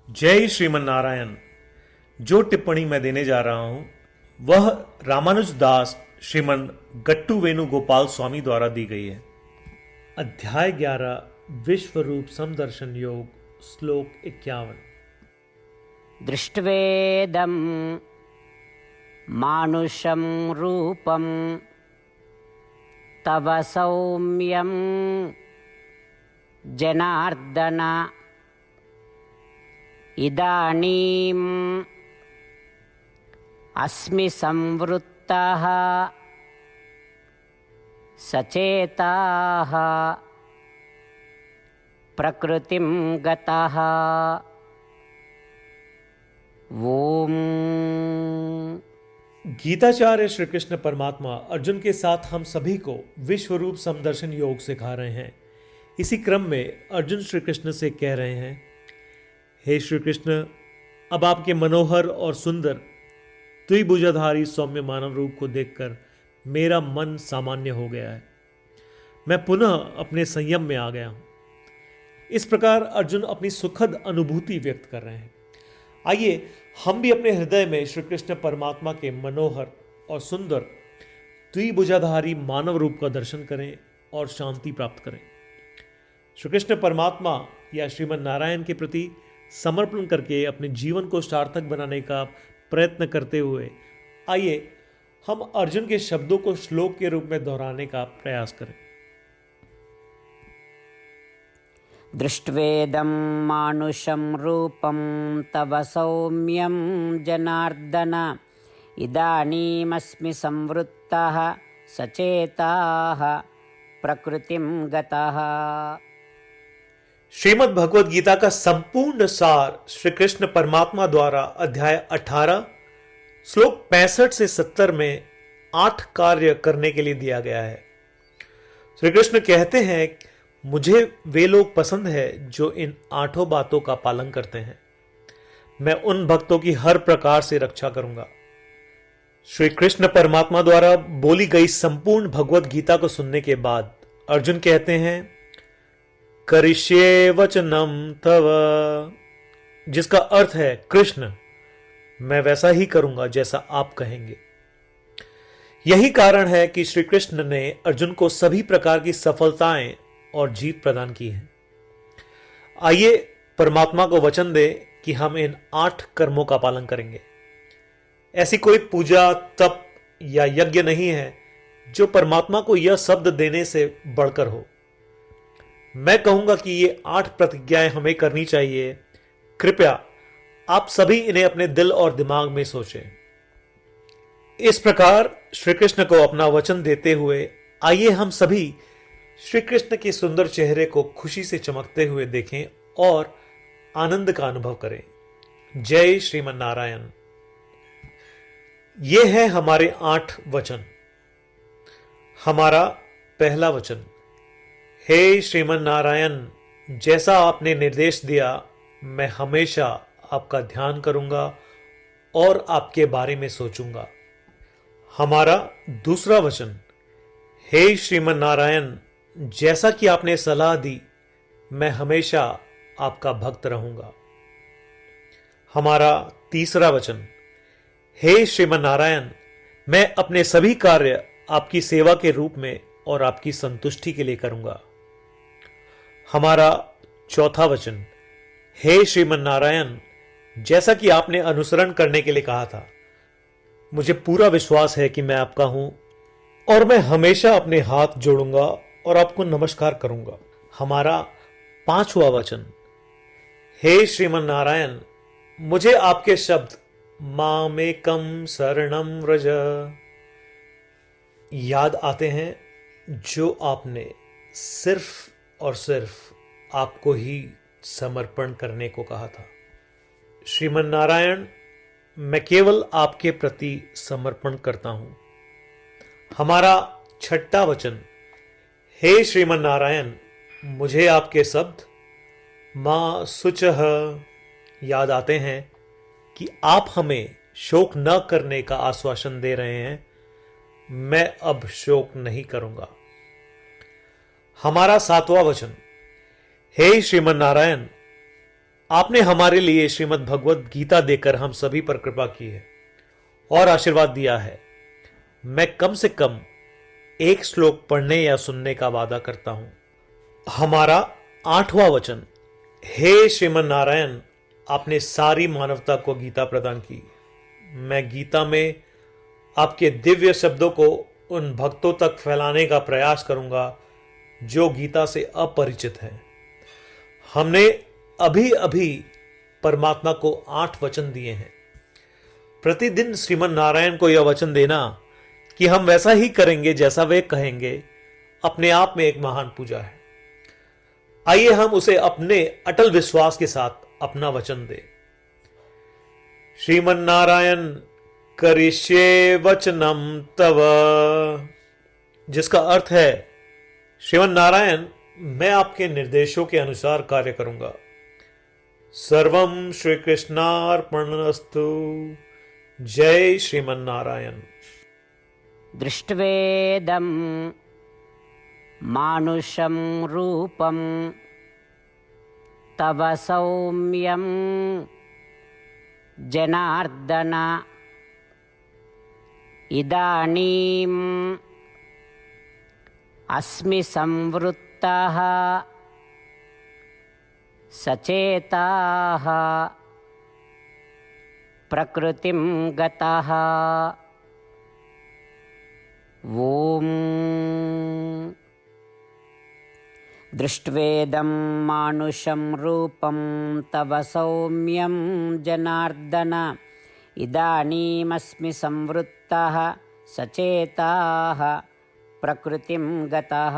जय श्रीमन नारायण। जो टिप्पणी मैं देने जा रहा हूं वह रामानुज दास श्रीमन गट्टू वेणुगोपाल स्वामी द्वारा दी गई है। अध्याय 11 विश्व रूप समदर्शन योग श्लोक 51। दृष्ट्वेदं मानुषं रूपं तव सौम्यं जनार्दन इदानीम् अस्मि संवृत्तः सचेताः प्रकृतिं गतः। ओम। गीताचार्य श्री कृष्ण परमात्मा अर्जुन के साथ हम सभी को विश्व रूप समदर्शन योग सिखा रहे हैं। इसी क्रम में अर्जुन श्री कृष्ण से कह रहे हैं, हे श्री कृष्ण, अब आपके मनोहर और सुंदर द्विभुजाधारी सौम्य मानव रूप को देखकर मेरा मन सामान्य हो गया है। मैं पुनः अपने संयम में आ गया हूं। इस प्रकार अर्जुन अपनी सुखद अनुभूति व्यक्त कर रहे हैं। आइए हम भी अपने हृदय में श्री कृष्ण परमात्मा के मनोहर और सुंदर द्विभुजाधारी मानव रूप का दर्शन करें और शांति प्राप्त करें। श्री कृष्ण परमात्मा या श्रीमन नारायण के प्रति समर्पण करके अपने जीवन को सार्थक बनाने का प्रयत्न करते हुए आइए हम अर्जुन के शब्दों को श्लोक के रूप में दोहराने का प्रयास करें। दृष्ट्वेदं मानुषं रूपं तव सौम्यं जनार्दन इदानीमस्मि संवृत्तः सचेताः प्रकृतिं गतः। श्रीमद् भगवद गीता का संपूर्ण सार श्री कृष्ण परमात्मा द्वारा अध्याय 18 श्लोक 65 से 70 में 8 कार्य करने के लिए दिया गया है। श्री कृष्ण कहते हैं, मुझे वे लोग पसंद है जो इन 8 बातों का पालन करते हैं। मैं उन भक्तों की हर प्रकार से रक्षा करूंगा। श्री कृष्ण परमात्मा द्वारा बोली गई संपूर्ण भगवद गीता को सुनने के बाद अर्जुन कहते हैं, करिष्ये वचनम तव, जिसका अर्थ है, कृष्ण, मैं वैसा ही करूंगा जैसा आप कहेंगे। यही कारण है कि श्री कृष्ण ने अर्जुन को सभी प्रकार की सफलताएं और जीत प्रदान की है। आइए परमात्मा को वचन दे कि हम इन 8 कर्मों का पालन करेंगे। ऐसी कोई पूजा, तप या यज्ञ नहीं है जो परमात्मा को यह शब्द देने से बढ़कर हो। मैं कहूंगा कि ये 8 प्रतिज्ञाएं हमें करनी चाहिए। कृपया आप सभी इन्हें अपने दिल और दिमाग में सोचें। इस प्रकार श्री कृष्ण को अपना वचन देते हुए आइए हम सभी श्री कृष्ण के सुंदर चेहरे को खुशी से चमकते हुए देखें और आनंद का अनुभव करें। जय श्रीमन नारायण। ये है हमारे 8 वचन। हमारा पहला वचन, हे श्रीमन नारायण, जैसा आपने निर्देश दिया मैं हमेशा आपका ध्यान करूंगा और आपके बारे में सोचूंगा। हमारा दूसरा वचन, हे श्रीमन नारायण, जैसा कि आपने सलाह दी मैं हमेशा आपका भक्त रहूंगा। हमारा तीसरा वचन, हे श्रीमन नारायण, मैं अपने सभी कार्य आपकी सेवा के रूप में और आपकी संतुष्टि के लिए करूंगा। हमारा चौथा वचन, हे श्रीमन नारायण, जैसा कि आपने अनुसरण करने के लिए कहा था, मुझे पूरा विश्वास है कि मैं आपका हूं और मैं हमेशा अपने हाथ जोड़ूंगा और आपको नमस्कार करूंगा। हमारा पांचवा वचन, हे श्रीमन नारायण, मुझे आपके शब्द मामेकम शरणम व्रज याद आते हैं जो आपने सिर्फ और सिर्फ आपको ही समर्पण करने को कहा था। श्रीमन नारायण, मैं केवल आपके प्रति समर्पण करता हूं। हमारा छठा वचन, हे श्रीमन नारायण, मुझे आपके शब्द मां शुचः याद आते हैं कि आप हमें शोक न करने का आश्वासन दे रहे हैं। मैं अब शोक नहीं करूंगा। हमारा 7वां वचन, हे श्रीमन नारायण, आपने हमारे लिए श्रीमद् भगवत गीता देकर हम सभी पर कृपा की है और आशीर्वाद दिया है। मैं कम से कम एक श्लोक पढ़ने या सुनने का वादा करता हूं। हमारा 8वां वचन। हे श्रीमन नारायण, आपने सारी मानवता को गीता प्रदान की। मैं गीता में आपके दिव्य शब्दों को उन भक्तों तक फैलाने का प्रयास करूंगा जो गीता से अपरिचित हैं। हमने अभी अभी परमात्मा को 8 वचन दिए हैं। प्रतिदिन श्रीमन नारायण को यह वचन देना कि हम वैसा ही करेंगे जैसा वे कहेंगे, अपने आप में एक महान पूजा है। आइए हम उसे अपने अटल विश्वास के साथ अपना वचन दें। श्रीमन नारायण करिष्ये वचनम तव, जिसका अर्थ है श्रीमन नारायण, मैं आपके निर्देशों के अनुसार कार्य करूंगा। सर्वम श्री कृष्णार्पणमस्तु। जय श्रीमन नारायण। दृष्ट्वेदं मानुषं रूपं तव सौम्यं जनार्दन, इदानीम् अस्मि संवृत्तः सचेताः प्रकृतिं गतः। ॐ दृष्ट्वेदं मानुषं रूपं तव सौम्यं जनार्दन, इदानीमस्मि संवृत्तः सचेताः प्रकृतिं गतः।